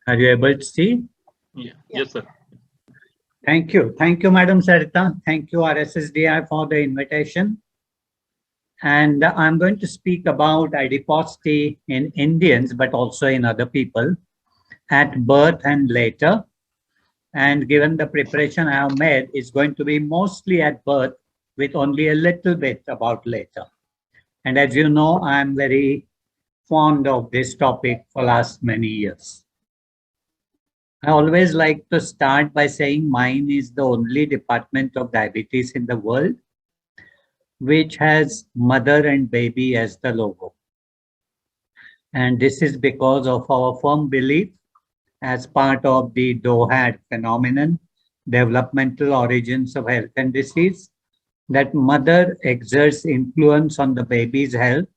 Are you able to see? Yeah. Yes, sir. Thank you. Thank you, Madam Sarita. Thank you, RSSDI, for the invitation. And I'm going to speak about adiposity in Indians, but also in other people at birth and later. And given the preparation I have made, it's going to be mostly at birth with only a little bit about later. And as you know, I'm very fond of this topic for last many years. I always like to start by saying mine is the only department of diabetes in the world which has mother and baby as the logo. And this is because of our firm belief as part of the DOHAD phenomenon, developmental origins of health and disease, that mother exerts influence on the baby's health,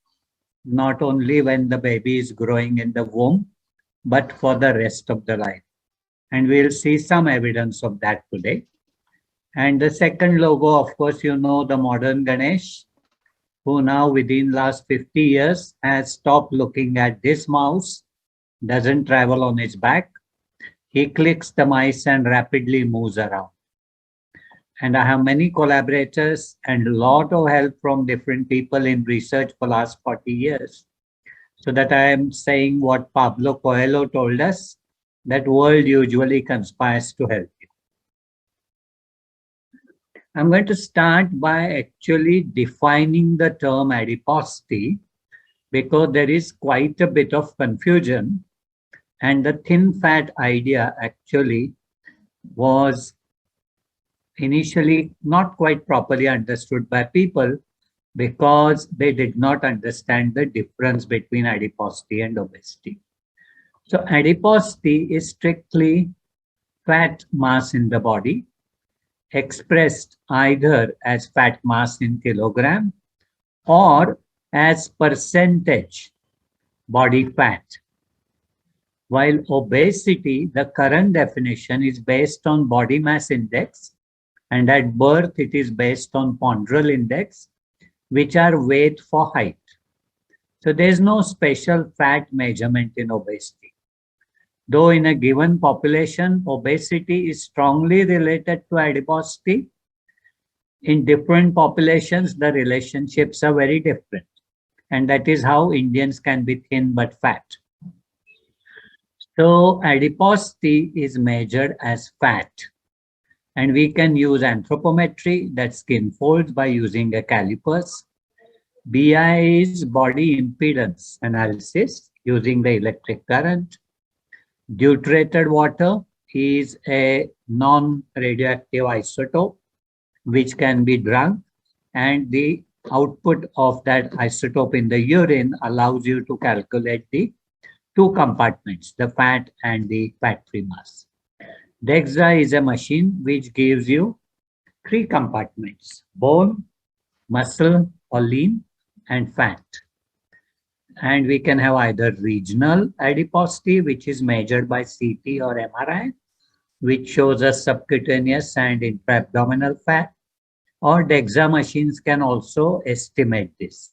not only when the baby is growing in the womb, but for the rest of the life. And we'll see some evidence of that today. And the second logo, of course, you know, the modern Ganesh, who now within last 50 years has stopped looking at this mouse, doesn't travel on its back. He clicks the mice and rapidly moves around. And I have many collaborators and a lot of help from different people in research for last 40 years. So that I am saying what Pablo Coelho told us, that world usually conspires to help you. I'm going to start by actually defining the term adiposity because there is quite a bit of confusion, and the thin fat idea actually was initially not quite properly understood by people because they did not understand the difference between adiposity and obesity. So adiposity is strictly fat mass in the body, expressed either as fat mass in kilogram or as percentage body fat. While obesity, the current definition is based on body mass index, and at birth it is based on ponderal index, which are weight for height. So there is no special fat measurement in obesity. Though in a given population, obesity is strongly related to adiposity, in different populations, the relationships are very different. And that is how Indians can be thin but fat. So adiposity is measured as fat. And we can use anthropometry, that's skin folds, by using a calipers. BI is body impedance analysis using the electric current. Deuterated water is a non-radioactive isotope which can be drunk, and the output of that isotope in the urine allows you to calculate the two compartments, the fat and the fat-free mass. DEXA is a machine which gives you three compartments: bone, muscle or lean, and fat. And we can have either regional adiposity, which is measured by CT or MRI, which shows us subcutaneous and intra-abdominal fat, or DEXA machines can also estimate this.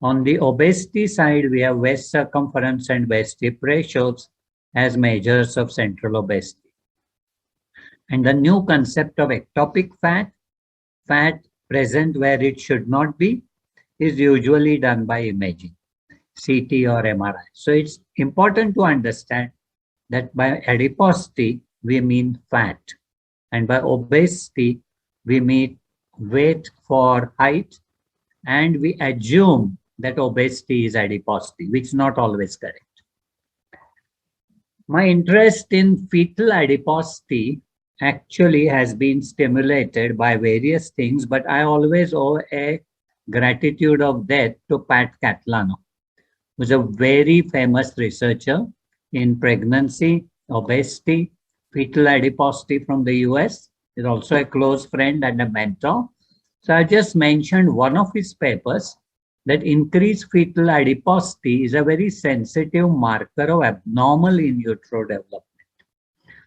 On the obesity side, we have waist circumference and waist hip ratios as measures of central obesity. And the new concept of ectopic fat, fat present where it should not be, is usually done by imaging, CT or MRI. So it's important to understand that by adiposity, we mean fat. And by obesity, we mean weight for height. And we assume that obesity is adiposity, which is not always correct. My interest in fetal adiposity actually has been stimulated by various things, but I always owe a gratitude of debt to Pat Catalano, who's a very famous researcher in pregnancy, obesity, fetal adiposity from the US. He's also a close friend and a mentor. So I just mentioned one of his papers, that increased fetal adiposity is a very sensitive marker of abnormal in utero development.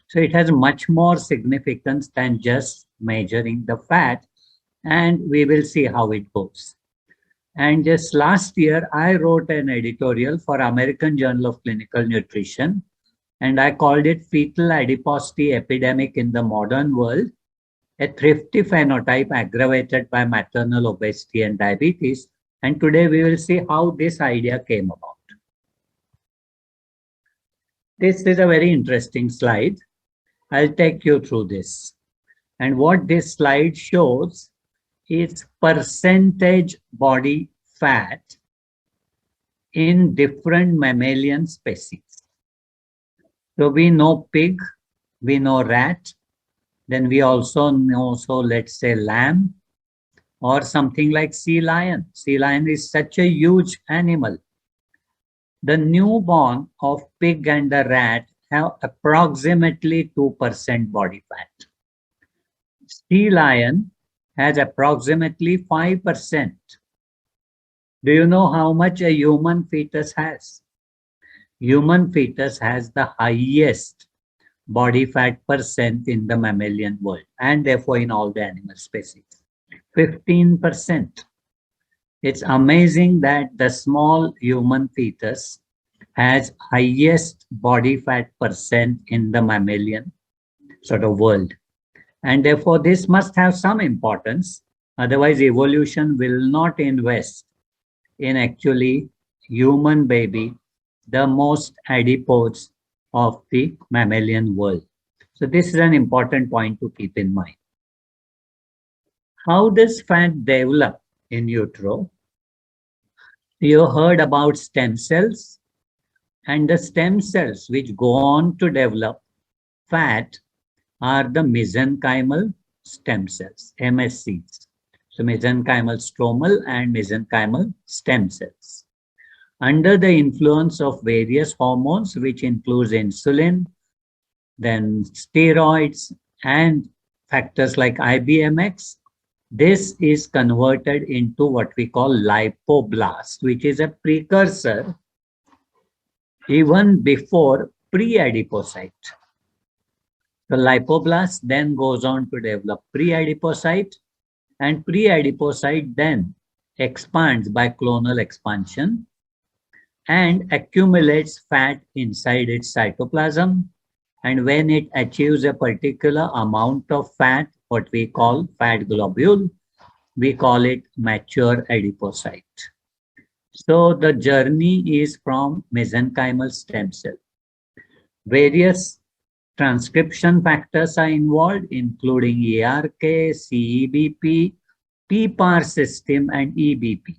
So it has much more significance than just measuring the fat, and we will see how it goes. And just last year, I wrote an editorial for American Journal of Clinical Nutrition and I called it fetal adiposity epidemic in the modern world, a thrifty phenotype aggravated by maternal obesity and diabetes. And today we will see how this idea came about. This is a very interesting slide. I'll take you through this. And what this slide shows is percentage body fat in different mammalian species. So we know pig, we know rat, then we also know, so let's say lamb or something like sea lion. Sea lion is such a huge animal. The newborn of pig and the rat have approximately 2% body fat. Sea lion has approximately 5%. Do you know how much a human fetus has? Human fetus has the highest body fat percent in the mammalian world and therefore in all the animal species, 15%. It's amazing that the small human fetus has highest body fat percent in the mammalian sort of world. And therefore this must have some importance. Otherwise evolution will not invest in actually human baby, the most adipose of the mammalian world. So this is an important point to keep in mind. How does fat develop in utero? You heard about stem cells, and the stem cells which go on to develop fat are the mesenchymal stem cells, MSCs. So mesenchymal stromal and mesenchymal stem cells. Under the influence of various hormones, which includes insulin, then steroids, and factors like IBMX, this is converted into what we call lipoblast, which is a precursor even before pre-adipocyte. The lipoblast then goes on to develop pre-adipocyte, and pre-adipocyte then expands by clonal expansion and accumulates fat inside its cytoplasm. And when it achieves a particular amount of fat, what we call fat globule, we call it mature adipocyte. So the journey is from mesenchymal stem cell. Various transcription factors are involved, including ERK, CEBP, PPAR system, and EBP.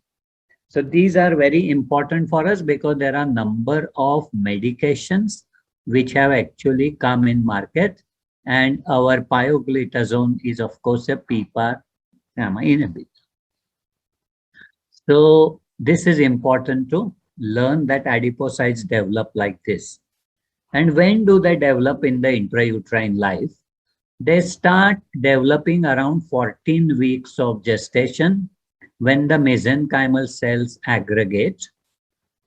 So these are very important for us because there are a number of medications which have actually come in market, and our pioglitazone is of course a PPAR gamma inhibitor. So this is important to learn that adipocytes develop like this. And when do they develop in the intrauterine life? They start developing around 14 weeks of gestation when the mesenchymal cells aggregate.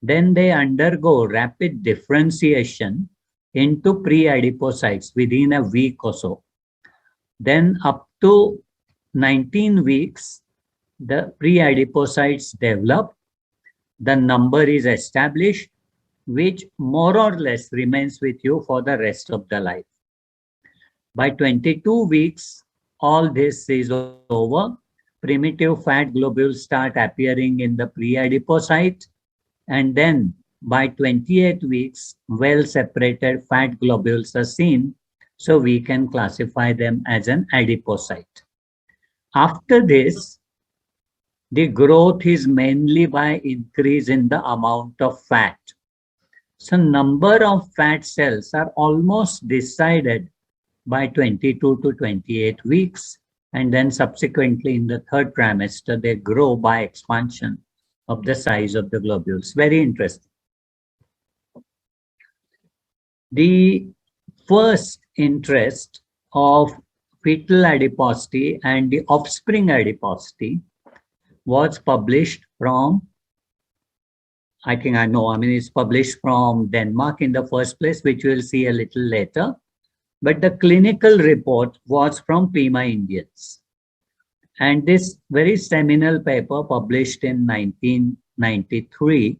Then they undergo rapid differentiation into pre-adipocytes within a week or so. Then up to 19 weeks, the pre-adipocytes develop. The number is established, which more or less remains with you for the rest of the life. By 22 weeks, all this is over. Primitive fat globules start appearing in the pre-adipocyte, and then by 28 weeks, well-separated fat globules are seen, so we can classify them as an adipocyte. After this, the growth is mainly by increase in the amount of fat. So number of fat cells are almost decided by 22 to 28 weeks, and then subsequently in the third trimester, they grow by expansion of the size of the globules. Very interesting. The first interest of fetal adiposity and the offspring adiposity was published from, it's published from Denmark in the first place, which we'll see a little later. But the clinical report was from Pima Indians. And this very seminal paper published in 1993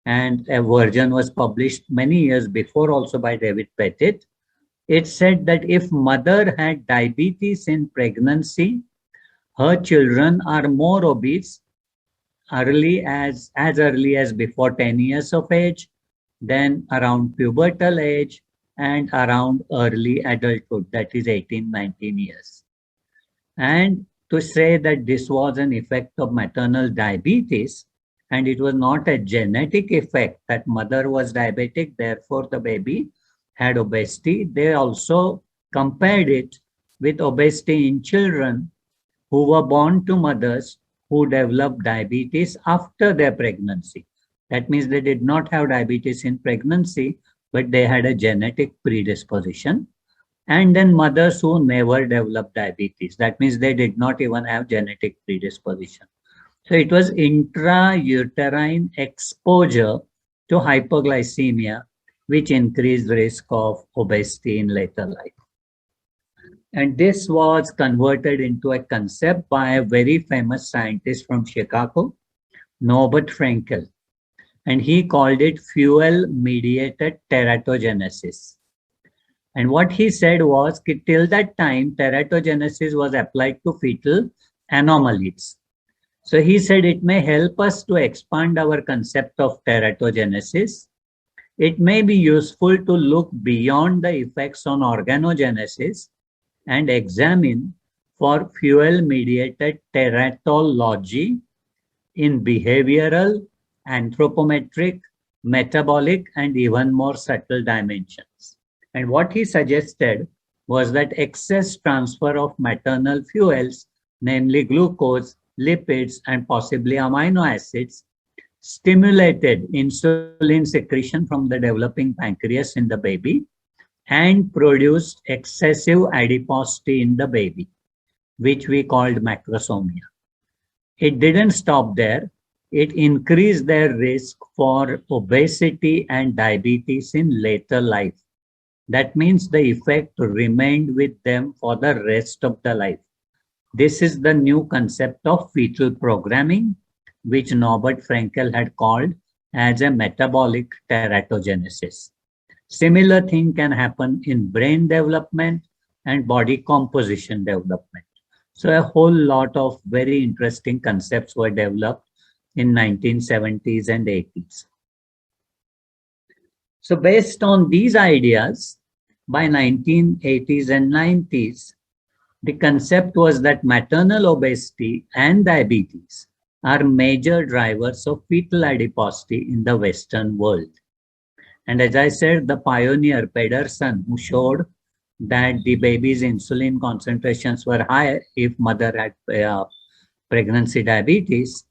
and a version was published many years before also by David Pettit. It said that if mother had diabetes in pregnancy, her children are more obese as early as before 10 years of age, then around pubertal age, and around early adulthood, that is 18, 19 years. And to say that this was an effect of maternal diabetes, and it was not a genetic effect that mother was diabetic, therefore the baby had obesity. They also compared it with obesity in children who were born to mothers who developed diabetes after their pregnancy. That means they did not have diabetes in pregnancy, but they had a genetic predisposition. And then mothers who never developed diabetes. That means they did not even have genetic predisposition. So it was intrauterine exposure to hypoglycemia, which increased risk of obesity in later life. And this was converted into a concept by a very famous scientist from Chicago, Norbert Frankel. And he called it fuel-mediated teratogenesis. And what he said was that till that time, teratogenesis was applied to fetal anomalies. So he said it may help us to expand our concept of teratogenesis. It may be useful to look beyond the effects on organogenesis and examine for fuel-mediated teratology in behavioral, anthropometric, metabolic, and even more subtle dimensions. And what he suggested was that excess transfer of maternal fuels, namely glucose, lipids, and possibly amino acids, stimulated insulin secretion from the developing pancreas in the baby and produced excessive adiposity in the baby, which we called macrosomia. It didn't stop there. It increased their risk for obesity and diabetes in later life. That means the effect remained with them for the rest of the life. This is the new concept of fetal programming, which Norbert Frankel had called as a metabolic teratogenesis. Similar thing can happen in brain development and body composition development. So a whole lot of very interesting concepts were developed in 1970s and 80s. So based on these ideas, by 1980s and 90s, the concept was that maternal obesity and diabetes are major drivers of fetal adiposity in the Western world. And as I said, the pioneer Pedersen, who showed that the baby's insulin concentrations were high if mother had pregnancy diabetes,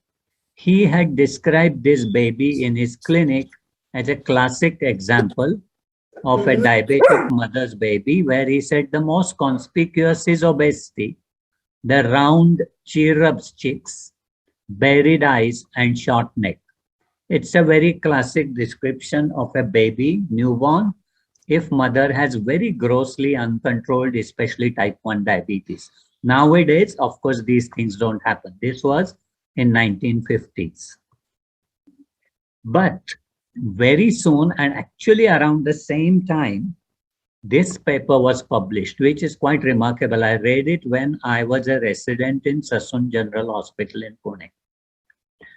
he had described this baby in his clinic as a classic example of a diabetic mother's baby, where he said the most conspicuous is obesity, the round cherub's cheeks, buried eyes, and short neck. It's a very classic description of a baby, newborn, if mother has very grossly uncontrolled, especially type 1 diabetes. Nowadays, of course, these things don't happen. This was in 1950s. But very soon, and actually around the same time, this paper was published, which is quite remarkable. I read it when I was a resident in Sassoon General Hospital in Pune.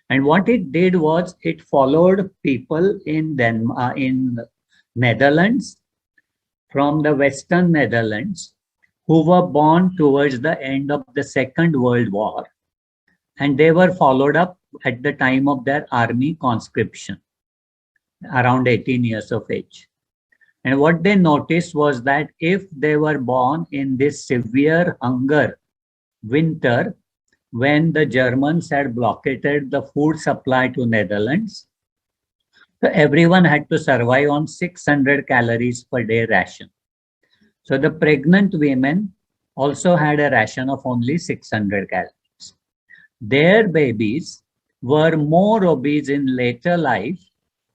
And what it did was it followed people in Netherlands, from the Western Netherlands, who were born towards the end of the Second World War. And they were followed up at the time of their army conscription, around 18 years of age. And what they noticed was that if they were born in this severe hunger winter, when the Germans had blockaded the food supply to Netherlands, so everyone had to survive on 600 calories per day ration. So the pregnant women also had a ration of only 600 calories. Their babies were more obese in later life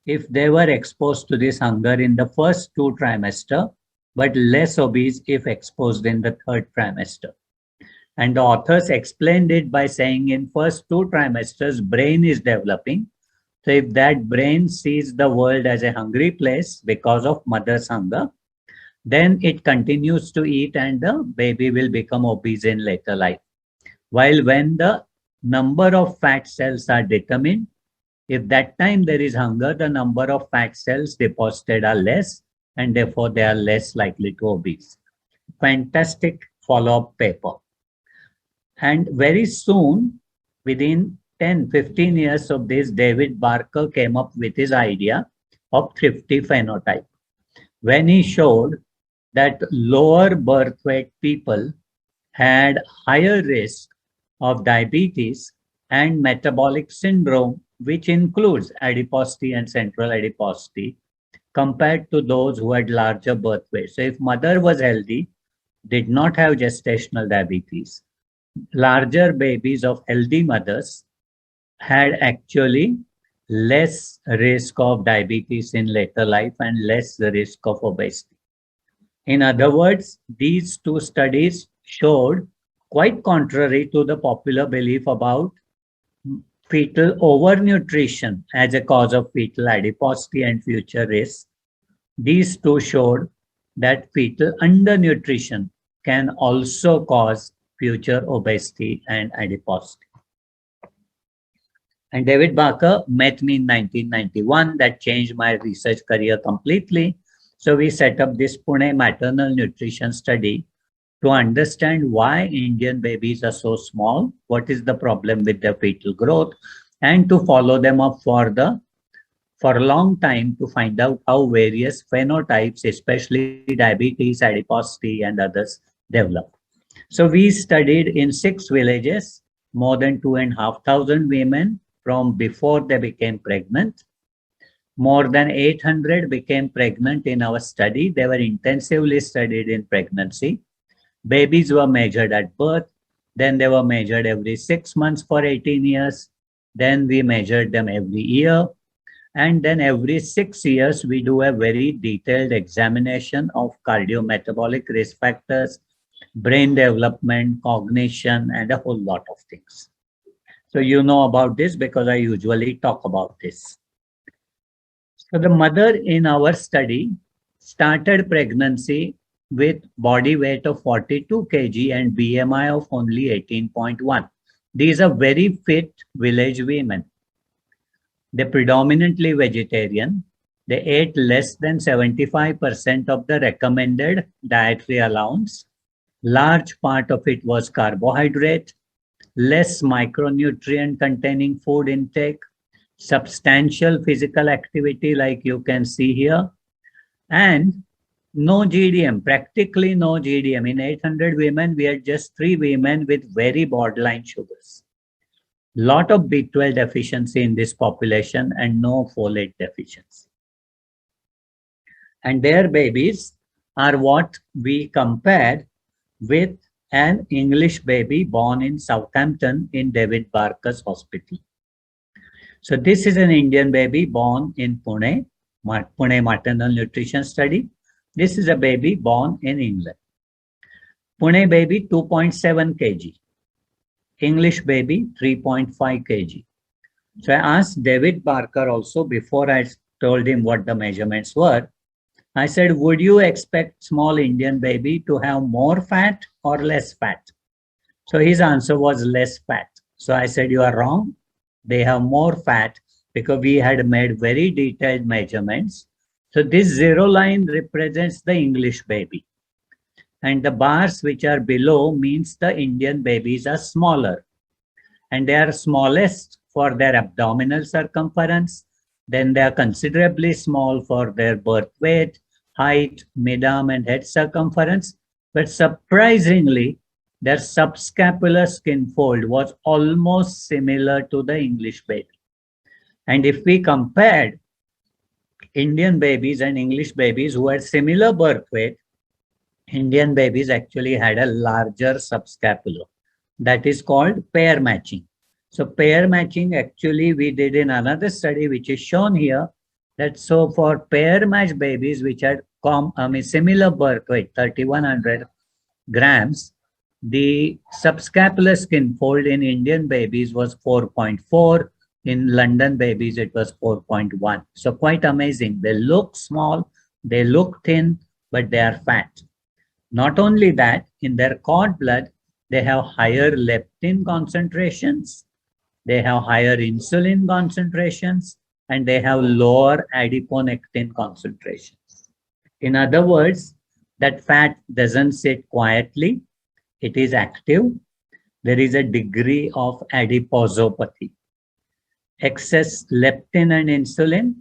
if they were exposed to this hunger in the first 2 trimesters, but less obese if exposed in the 3rd trimester. And the authors explained it by saying in first 2 trimesters, brain is developing, So if that brain sees the world as a hungry place because of mother's hunger, then it continues to eat and the baby will become obese in later life. While when the number of fat cells are determined, if that time there is hunger, the number of fat cells deposited are less and therefore they are less likely to obese. Fantastic follow-up paper. And very soon, within 10-15 years of this, David Barker came up with his idea of thrifty phenotype. When he showed that lower birth weight people had higher risk of diabetes and metabolic syndrome, which includes adiposity and central adiposity, compared to those who had larger birth weight. So if mother was healthy, did not have gestational diabetes, larger babies of healthy mothers had actually less risk of diabetes in later life and less risk of obesity. In other words, these two studies showed, quite contrary to the popular belief about fetal overnutrition as a cause of fetal adiposity and future risk, these two showed that fetal undernutrition can also cause future obesity and adiposity. And David Barker met me in 1991. That changed my research career completely. So we set up this Pune maternal nutrition study to understand why Indian babies are so small, what is the problem with their fetal growth, and to follow them up for a long time to find out how various phenotypes, especially diabetes, adiposity, and others, develop. So we studied in 6 villages, more than 2,500 women from before they became pregnant. More than 800 became pregnant in our study. They were intensively studied in pregnancy. Babies were measured at birth. Then they were measured every 6 months for 18 years. Then we measured them every year. And then every 6 years, we do a very detailed examination of cardiometabolic risk factors, brain development, cognition, and a whole lot of things. So you know about this because I usually talk about this. So the mother in our study started pregnancy with body weight of 42 kg and BMI of only 18.1. These are very fit village women. They're predominantly vegetarian. They ate less than 75% of the recommended dietary allowance. Large part of it was carbohydrate, less micronutrient containing food intake, substantial physical activity like you can see here, and no GDM, practically no GDM. In 800 women, we had just 3 women with very borderline sugars. Lot of B12 deficiency in this population and no folate deficiency. And their babies are what we compared with an English baby born in Southampton in David Barker's hospital. So this is an Indian baby born in Pune, Pune maternal nutrition study. This is a baby born in England. Pune baby 2.7 kg. English baby 3.5 kg. So I asked David Barker also before I told him what the measurements were. I said, would you expect small Indian baby to have more fat or less fat? So his answer was less fat. So I said, you are wrong. They have more fat because we had made very detailed measurements. So this 0 line represents the English baby. And the bars which are below means the Indian babies are smaller. And they are smallest for their abdominal circumference. Then they are considerably small for their birth weight, height, mid-arm and head circumference. But surprisingly, their subscapular skin fold was almost similar to the English baby. And if we compared Indian babies and English babies who had similar birth weight, Indian babies actually had a larger subscapular. That is called pair matching. So pair matching actually we did in another study which is shown here, that so for pair matched babies which had similar birth weight, 3100 grams, the subscapular skin fold in Indian babies was 4.4, In London babies, it was 4.1. So quite amazing. They look small, they look thin, but they are fat. Not only that, in their cord blood, they have higher leptin concentrations, they have higher insulin concentrations, and they have lower adiponectin concentrations. In other words, that fat doesn't sit quietly, it is active. There is a degree of adiposopathy. Excess leptin and insulin,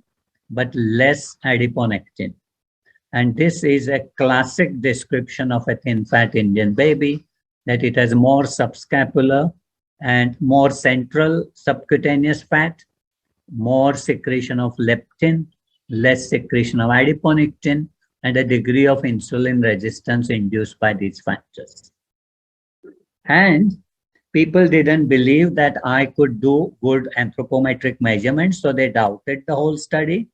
but less adiponectin. And this is a classic description of a thin fat Indian baby, that it has more subscapular and more central subcutaneous fat, more secretion of leptin, less secretion of adiponectin, and a degree of insulin resistance induced by these factors. And people didn't believe that I could do good anthropometric measurements, so they doubted the whole study.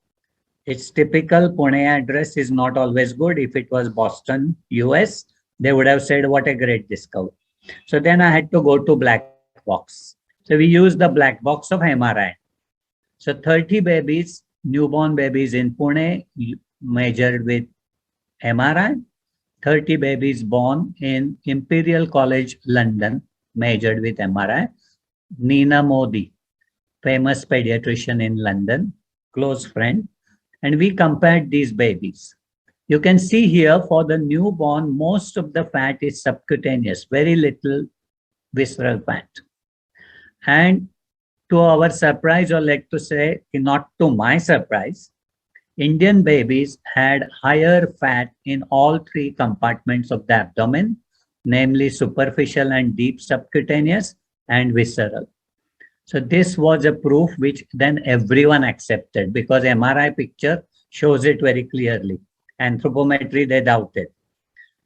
It's typical. Pune address is not always good. If it was Boston, US, they would have said, what a great discovery. So then I had to go to black box. So we used the black box of MRI. So 30 babies, newborn babies in Pune measured with MRI, 30 babies born in Imperial College, London, measured with MRI. Neena Modi, famous pediatrician in London, close friend, and we compared these babies. You can see here for the newborn, most of the fat is subcutaneous, very little visceral fat. And to our surprise, or like to say, not to my surprise, Indian babies had higher fat in all three compartments of the abdomen, namely superficial and deep subcutaneous and visceral. So this was a proof which then everyone accepted, because MRI picture shows it very clearly. Anthropometry, they doubted.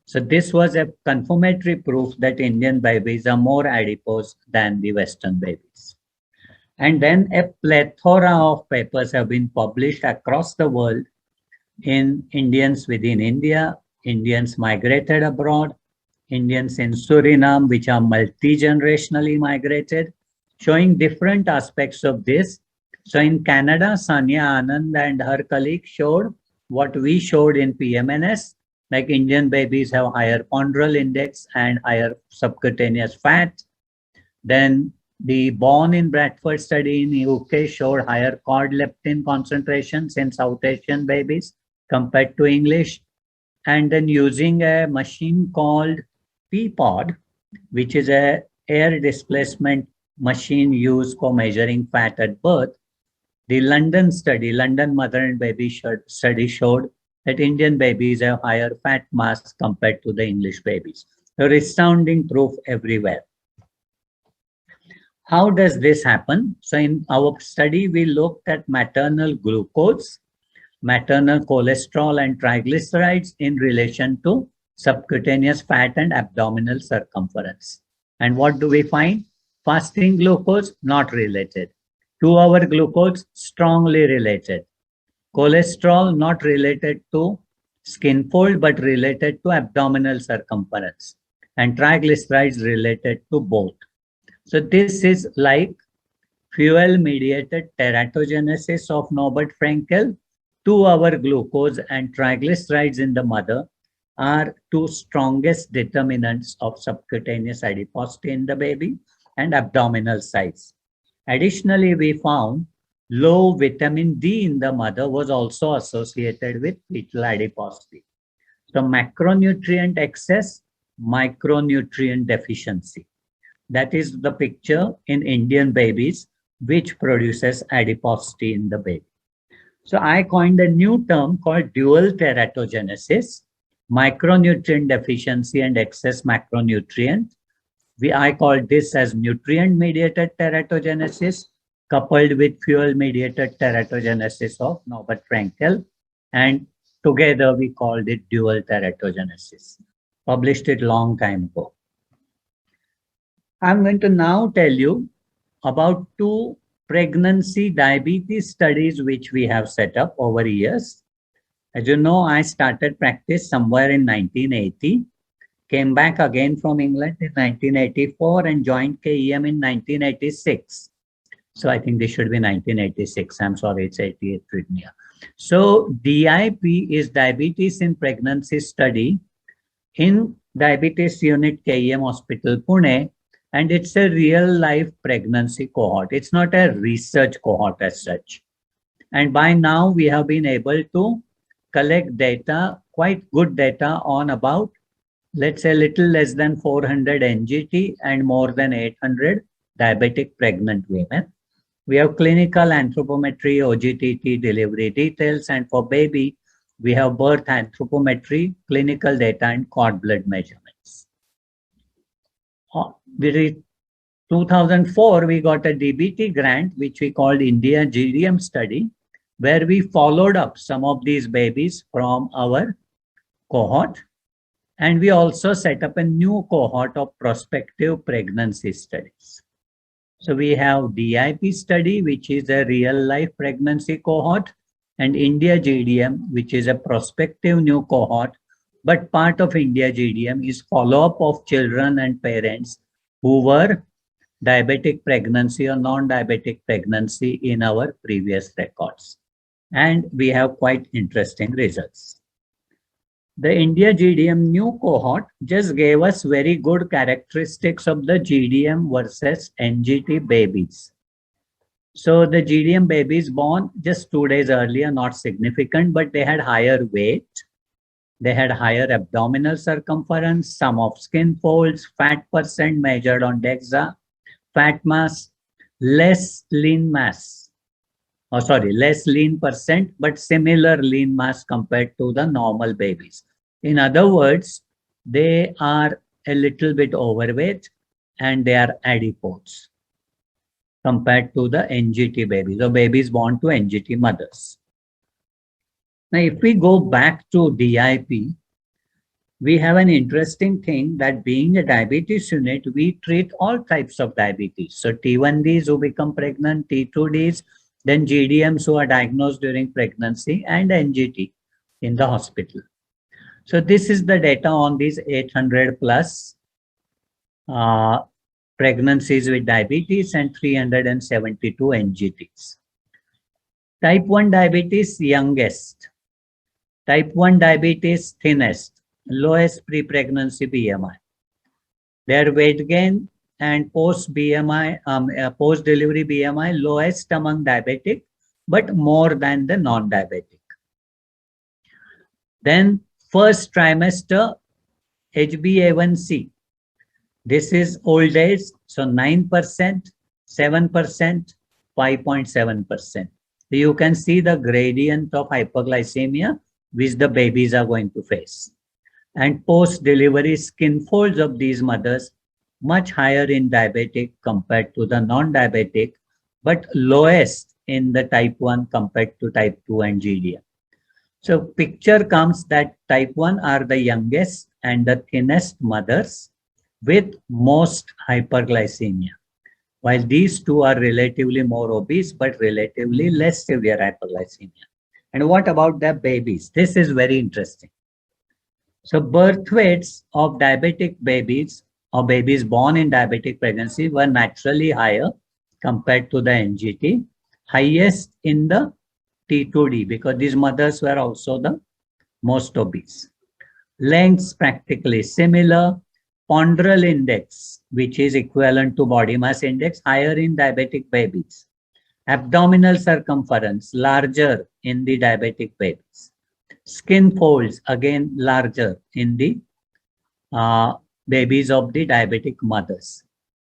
So this was a confirmatory proof that Indian babies are more adipose than the Western babies. And then a plethora of papers have been published across the world in Indians within India, Indians migrated abroad, Indians in Suriname, which are multi-generationally migrated, showing different aspects of this. So in Canada, Sanya Anand and her colleague showed what we showed in PMNS, like Indian babies have higher ponderal index and higher subcutaneous fat. Then the Born in Bradford study in UK showed higher cord leptin concentrations in South Asian babies compared to English. And then using a machine called P-POD, which is a air displacement machine used for measuring fat at birth, the London study, London mother and baby study showed that Indian babies have higher fat mass compared to the English babies. A resounding proof everywhere. How does this happen? So in our study, we looked at maternal glucose, maternal cholesterol and triglycerides in relation to subcutaneous fat and abdominal circumference. And what do we find? Fasting glucose, not related. 2-hour glucose, strongly related. Cholesterol, not related to skin fold, but related to abdominal circumference. And triglycerides related to both. So this is like fuel-mediated teratogenesis of Norbert-Frankel. 2-hour glucose and triglycerides in the mother are two strongest determinants of subcutaneous adiposity in the baby and abdominal size. Additionally, we found low vitamin D in the mother was also associated with fetal adiposity. So macronutrient excess, micronutrient deficiency. That is the picture in Indian babies, which produces adiposity in the baby. So I coined a new term called dual teratogenesis, micronutrient deficiency and excess macronutrient. I call this as nutrient-mediated teratogenesis coupled with fuel-mediated teratogenesis of Norbert-Frankel. And together we called it dual teratogenesis. Published it long time ago. I'm going to now tell you about 2 pregnancy diabetes studies which we have set up over years. As you know, I started practice somewhere in 1980, came back again from England in 1984 and joined KEM in 1986. So I think this should be 1986. I'm sorry, it's 88 written here. So DIP is Diabetes in Pregnancy Study in Diabetes Unit KEM Hospital, Pune, and it's a real life pregnancy cohort. It's not a research cohort as such. And by now we have been able to collect data, quite good data on about, let's say, little less than 400 NGT and more than 800 diabetic pregnant women. We have clinical anthropometry, OGTT, delivery details, and for baby, we have birth anthropometry, clinical data, and cord blood measurements. In 2004, we got a DBT grant, which we called India GDM study, where we followed up some of these babies from our cohort. And we also set up a new cohort of prospective pregnancy studies. So we have DIP study, which is a real life pregnancy cohort, and India GDM, which is a prospective new cohort. But part of India GDM is follow-up of children and parents who were diabetic pregnancy or non-diabetic pregnancy in our previous records. And we have quite interesting results. The India GDM new cohort just gave us very good characteristics of the GDM versus NGT babies. So the GDM babies born just 2 days earlier, not significant, but they had higher weight. They had higher abdominal circumference, sum of skin folds, fat percent measured on DEXA, fat mass, less lean mass. Oh, sorry, less lean percent, but similar lean mass compared to the normal babies. In other words, they are a little bit overweight and they are adipose compared to the NGT babies, or babies born to NGT mothers. Now, if we go back to DIP, we have an interesting thing that being a diabetes unit, we treat all types of diabetes. So T1Ds who become pregnant, T2Ds, then GDMs who are diagnosed during pregnancy, and NGT in the hospital. So this is the data on these 800 plus pregnancies with diabetes and 372 NGTs. Type 1 diabetes, youngest. Type 1 diabetes, thinnest, lowest pre-pregnancy BMI. Their weight gain and post-BMI, post-delivery BMI, lowest among diabetic, but more than the non-diabetic. Then first trimester HbA1c. This is old age, so 9%, 7%, 5.7%. You can see the gradient of hyperglycemia which the babies are going to face. And post-delivery skin folds of these mothers much higher in diabetic compared to the non-diabetic, but lowest in the type 1 compared to type 2 and GDM. So picture comes that type 1 are the youngest and the thinnest mothers with most hyperglycemia, while these two are relatively more obese but relatively less severe hyperglycemia. And what about the babies? This is very interesting. So birth weights of diabetic babies or babies born in diabetic pregnancy were naturally higher compared to the NGT, highest in the T2D because these mothers were also the most obese. Lengths practically similar. Ponderal index, which is equivalent to body mass index, higher in diabetic babies. Abdominal circumference, larger in the diabetic babies. Skin folds, again larger in the babies of the diabetic mothers.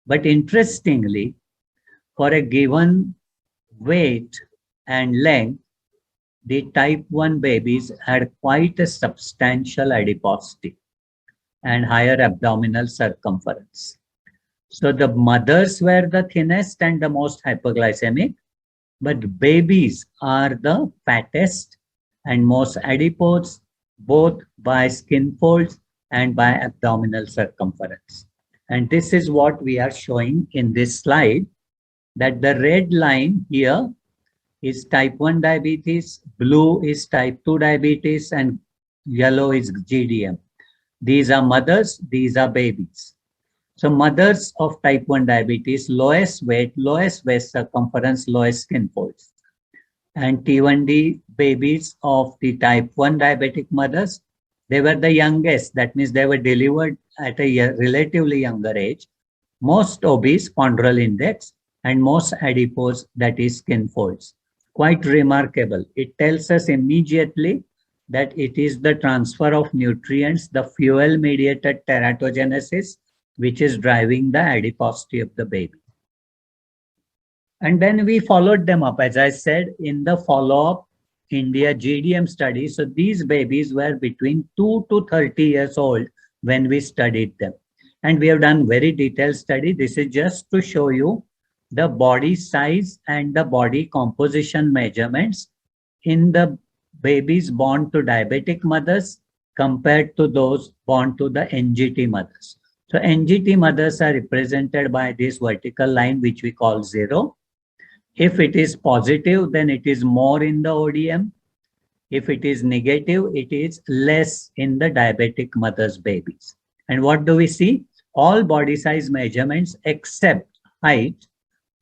But interestingly, for a given weight and length, the type 1 babies had quite a substantial adiposity and higher abdominal circumference. So the mothers were the thinnest and the most hyperglycemic, but babies are the fattest and most adipose, both by skin folds and by abdominal circumference. And this is what we are showing in this slide, that the red line here is type 1 diabetes, blue is type 2 diabetes, and yellow is GDM. These are mothers, these are babies. So mothers of type 1 diabetes, lowest weight, lowest waist circumference, lowest skin folds. And T1D babies of the type 1 diabetic mothers, they were the youngest. That means they were delivered at a relatively younger age. Most obese, ponderal index, and most adipose, that is skin folds. Quite remarkable. It tells us immediately that it is the transfer of nutrients, the fuel mediated teratogenesis, which is driving the adiposity of the baby. And then we followed them up, as I said, in the follow-up India GDM study. So these babies were between 2 to 30 years old when we studied them. And we have done very detailed study. This is just to show you the body size and the body composition measurements in the babies born to diabetic mothers compared to those born to the NGT mothers. So NGT mothers are represented by this vertical line, which we call 0. If it is positive, then it is more in the ODM. If it is negative, it is less in the diabetic mother's babies. And what do we see? All body size measurements except height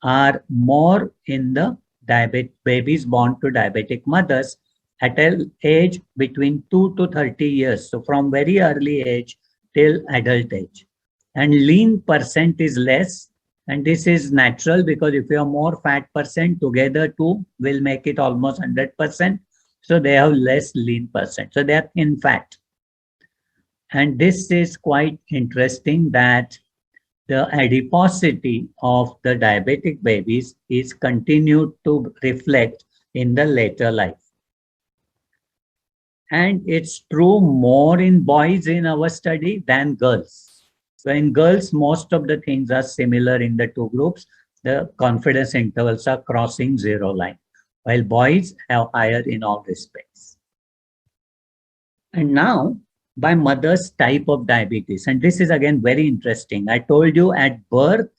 are more in the babies born to diabetic mothers at an age between 2 to 30 years. So from very early age till adult age. And lean percent is less. And this is natural because if you have more fat percent, together two will make it almost 100%. So they have less lean percent. So they are in fat. And this is quite interesting that the adiposity of the diabetic babies is continued to reflect in the later life. And it's true more in boys in our study than girls. So in girls, most of the things are similar in the two groups. The confidence intervals are crossing 0 line, while boys have higher in all respects. And now, by mother's type of diabetes. And this is again very interesting. I told you at birth,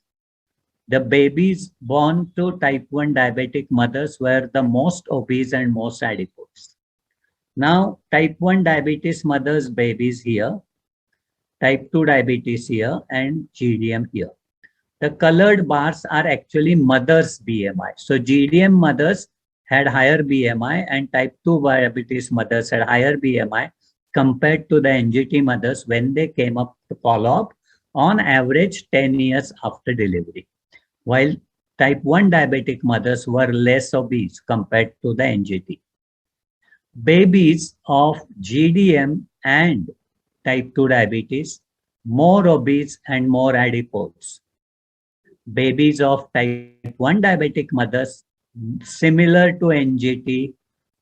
the babies born to type 1 diabetic mothers were the most obese and most adipose. Now, type 1 diabetes mothers' babies here, type 2 diabetes here, and GDM here. The colored bars are actually mother's BMI. So GDM mothers had higher BMI and type 2 diabetes mothers had higher BMI compared to the NGT mothers when they came up to follow up, on average 10 years after delivery, while type 1 diabetic mothers were less obese compared to the NGT. Babies of GDM and type 2 diabetes, more obese and more adipose. Babies of type 1 diabetic mothers, similar to NGT,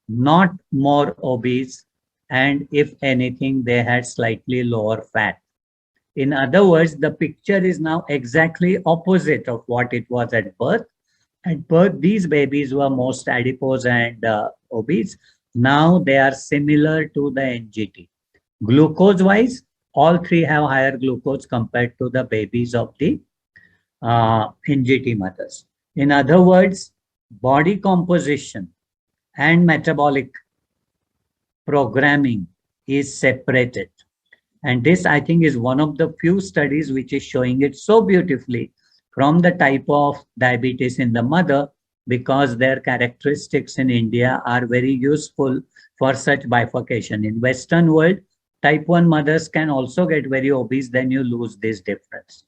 not more obese, and if anything, they had slightly lower fat. In other words, the picture is now exactly opposite of what it was at birth. At birth, these babies were most adipose and obese. Now they are similar to the NGT. Glucose-wise, all three have higher glucose compared to the babies of the NGT mothers. In other words, body composition and metabolic programming is separated. And this, I think, is one of the few studies which is showing it so beautifully from the type of diabetes in the mother, because their characteristics in India are very useful for such bifurcation. In Western world, type 1 mothers can also get very obese, then you lose this difference.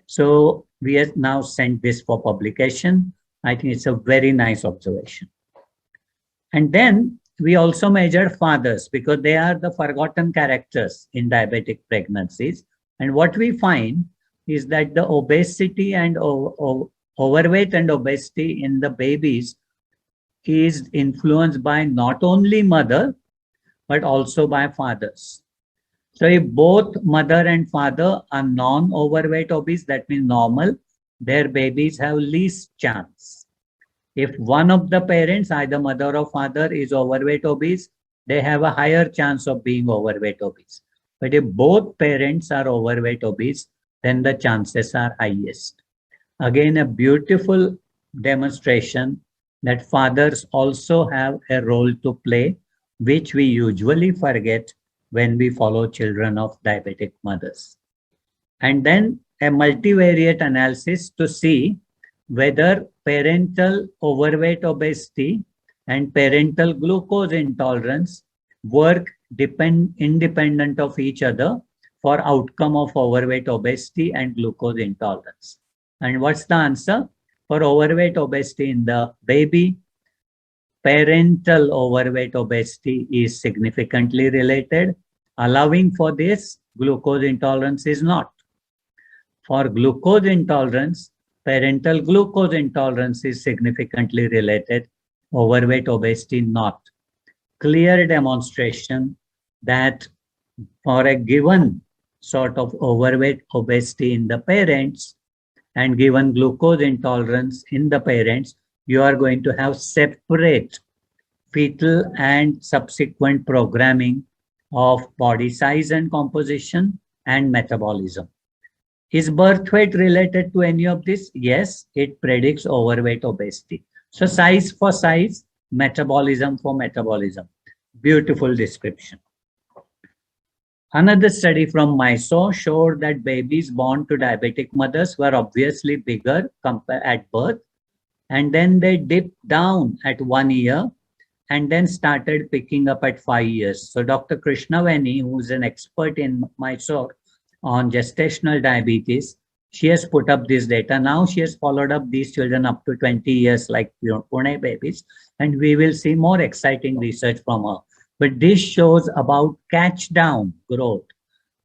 So we have now sent this for publication. I think it's a very nice observation. And then we also measured fathers because they are the forgotten characters in diabetic pregnancies. And what we find is that the obesity and overweight and obesity in the babies is influenced by not only mother, but also by fathers. So if both mother and father are non-overweight obese, that means normal, their babies have least chance. If one of the parents, either mother or father, is overweight obese, they have a higher chance of being overweight obese. But if both parents are overweight obese, then the chances are highest. Again, a beautiful demonstration that fathers also have a role to play, which we usually forget when we follow children of diabetic mothers. And then a multivariate analysis to see whether parental overweight obesity and parental glucose intolerance work independent of each other for outcome of overweight obesity and glucose intolerance. And what's the answer? For overweight obesity in the baby, parental overweight obesity is significantly related. Allowing for this, glucose intolerance is not. For glucose intolerance, parental glucose intolerance is significantly related, overweight obesity not. Clear demonstration that for a given sort of overweight obesity in the parents and given glucose intolerance in the parents, you are going to have separate fetal and subsequent programming of body size and composition and metabolism. Is birth weight related to any of this? Yes, it predicts overweight obesity. So size for size, metabolism for metabolism. Beautiful description. Another study from Mysore showed that babies born to diabetic mothers were obviously bigger at birth, and then they dipped down at 1 year and then started picking up at 5 years. So Dr. Krishnaveni, who is an expert in Mysore on gestational diabetes, she has put up this data. Now she has followed up these children up to 20 years like Pune babies, and we will see more exciting research from her. But this shows about catch down growth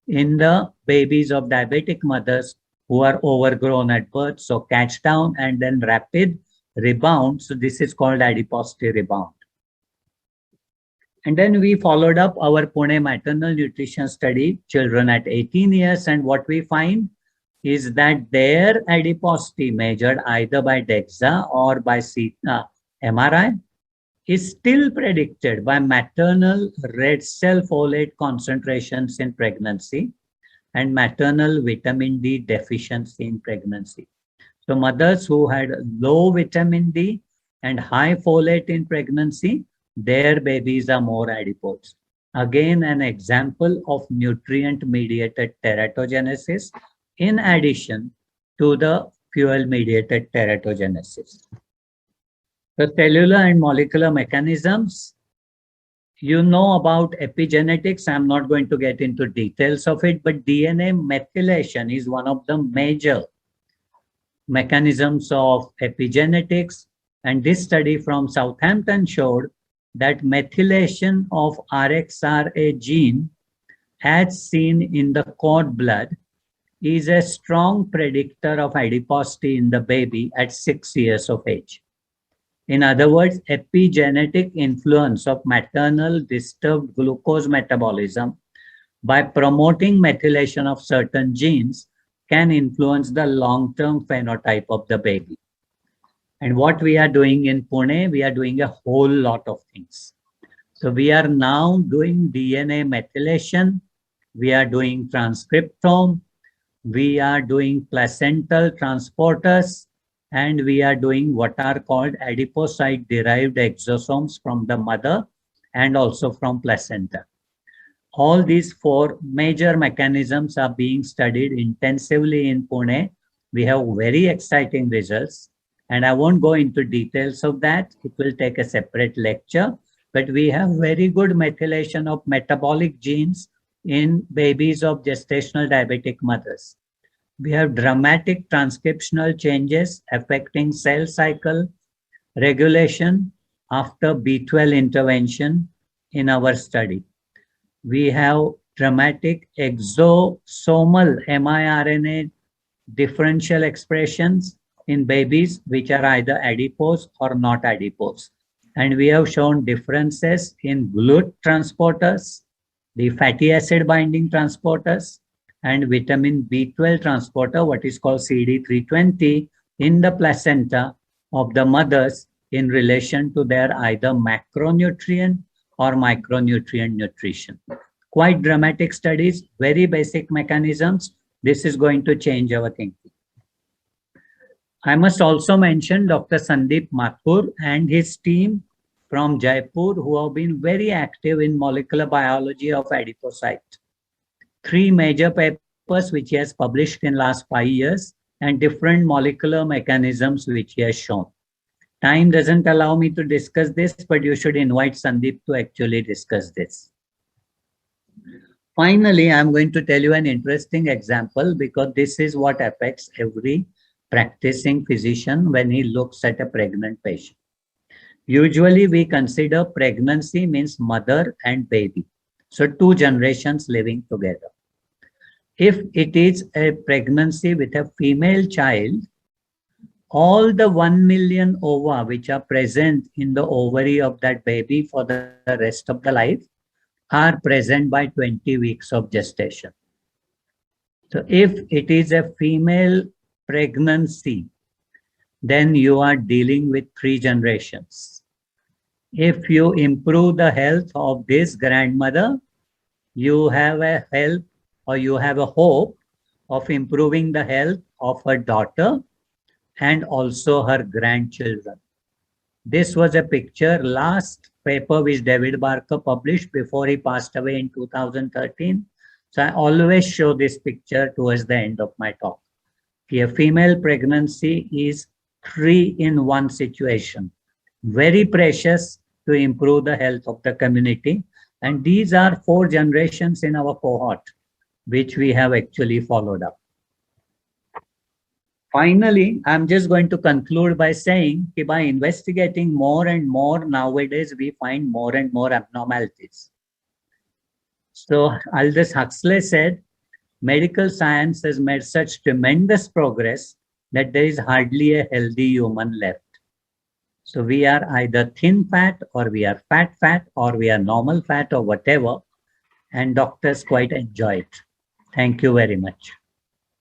in the babies of diabetic mothers who are overgrown at birth. So catch down and then rapid rebound. So this is called adiposity rebound. And then we followed up our Pune maternal nutrition study, children at 18 years. And what we find is that their adiposity measured either by DEXA or by MRI is still predicted by maternal red cell folate concentrations in pregnancy and maternal vitamin D deficiency in pregnancy. So mothers who had low vitamin D and high folate in pregnancy, their babies are more adipose. Again, an example of nutrient-mediated teratogenesis in addition to the fuel-mediated teratogenesis. The cellular and molecular mechanisms, you know about epigenetics. I'm not going to get into details of it, but DNA methylation is one of the major mechanisms of epigenetics. And this study from Southampton showed that methylation of RXRA gene, as seen in the cord blood, is a strong predictor of adiposity in the baby at 6 years of age. In other words, epigenetic influence of maternal disturbed glucose metabolism by promoting methylation of certain genes can influence the long-term phenotype of the baby. And what we are doing in Pune, we are doing a whole lot of things. So we are now doing DNA methylation, we are doing transcriptome, we are doing placental transporters, and we are doing what are called adipocyte-derived exosomes from the mother and also from placenta. All these 4 major mechanisms are being studied intensively in Pune. We have very exciting results. And I won't go into details of that. It will take a separate lecture. But we have very good methylation of metabolic genes in babies of gestational diabetic mothers. We have dramatic transcriptional changes affecting cell cycle regulation after B12 intervention in our study. We have dramatic exosomal miRNA differential expressions in babies which are either adipose or not adipose. And we have shown differences in GLUT transporters, the fatty acid binding transporters, and vitamin B12 transporter, what is called CD320, in the placenta of the mothers in relation to their either macronutrient or micronutrient nutrition. Quite dramatic studies, very basic mechanisms. This is going to change our thinking. I must also mention Dr. Sandeep Mathur and his team from Jaipur who have been very active in molecular biology of adipocyte. 3 major papers papers which he has published in last 5 years and different molecular mechanisms which he has shown. Time doesn't allow me to discuss this, but you should invite Sandeep to actually discuss this. Finally, I'm going to tell you an interesting example because this is what affects every practicing physician when he looks at a pregnant patient. Usually we consider pregnancy means mother and baby. So 2 generations living together. If it is a pregnancy with a female child, all the 1 million ova which are present in the ovary of that baby for the rest of the life are present by 20 weeks of gestation. So if it is a female pregnancy, then you are dealing with 3 generations. If you improve the health of this grandmother, you have a help or you have a hope of improving the health of her daughter and also her grandchildren. This was a picture, last paper which David Barker published before he passed away in 2013. So I always show this picture towards the end of my talk. A female pregnancy is 3-in-1 situation, very precious to improve the health of the community. And these are 4 generations in our cohort, which we have actually followed up. Finally, I'm just going to conclude by saying that by investigating more and more nowadays, we find more and more abnormalities. So Aldous Huxley said, medical science has made such tremendous progress that there is hardly a healthy human left. So we are either thin fat or we are fat or we are normal fat or whatever. And doctors quite enjoy it. Thank you very much.